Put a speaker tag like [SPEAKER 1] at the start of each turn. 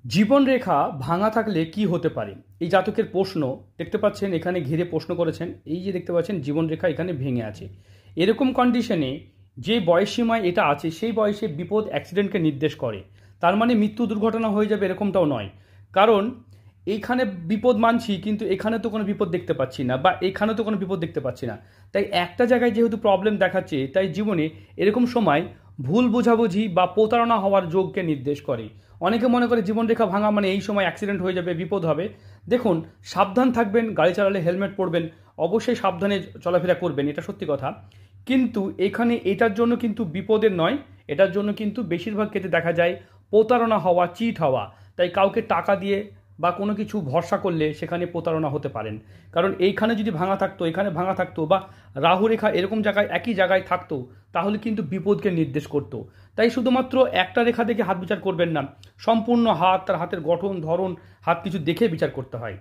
[SPEAKER 1] জীবন রেখা ভাঙা থাকলে কি হতে পারে? এই জাতকের প্রশ্ন দেখতে পাচ্ছেন, এখানে ঘিরে প্রশ্ন করেছেন। এই যে দেখতে পাচ্ছেন জীবন রেখা এখানে ভেঙে আছে। এরকম কন্ডিশনে যে বয়সসীমায় এটা আছে সেই বয়সে বিপদ অ্যাক্সিডেন্টকে নির্দেশ করে। তার মানে মৃত্যু দুর্ঘটনা হয়ে যাবে এরকমটাও নয়। কারণ এইখানে বিপদ মানছি, কিন্তু এখানে তো কোনো বিপদ দেখতে পাচ্ছি না, বা এখানে তো কোনো বিপদ দেখতে পাচ্ছি না। তাই একটা জায়গায় যেহেতু প্রবলেম দেখাচ্ছে, তাই জীবনে এরকম সময় ভুল বোঝাবুঝি বা প্রতারণা হওয়ার যোগকে নির্দেশ করে। অনেকে মনে করে জীবনরেখা ভাঙা মানে এই সময় অ্যাক্সিডেন্ট হয়ে যাবে, বিপদ হবে। দেখুন, সাবধান থাকবেন, গাড়ি চালালে হেলমেট পরবেন, অবশ্যই সাবধানে চলাফেরা করবেন, এটা সত্যি কথা। কিন্তু এখানে এটার জন্য কিন্তু বিপদের নয়, এটার জন্য কিন্তু বেশিরভাগ ক্ষেত্রে দেখা যায় প্রতারণা হওয়া, চিট হওয়া। তাই কাউকে টাকা দিয়ে বা কোনো কিছু ভরসা করলে সেখানে প্রতারণা হতে পারেন। কারণ এইখানে যদি ভাঙা থাকতো, এখানে ভাঙা থাকতো, বা রাহু রেখা এরকম জায়গায় একই জায়গায় থাকতো, তাহলে কিন্তু বিপদকে নির্দেশ করতো। তাই শুধুমাত্র একটা রেখা দেখে হাত বিচার করবেন না, সম্পূর্ণ হাত, তার হাতের গঠন ধরন, হাত কিছু দেখে বিচার করতে হয়।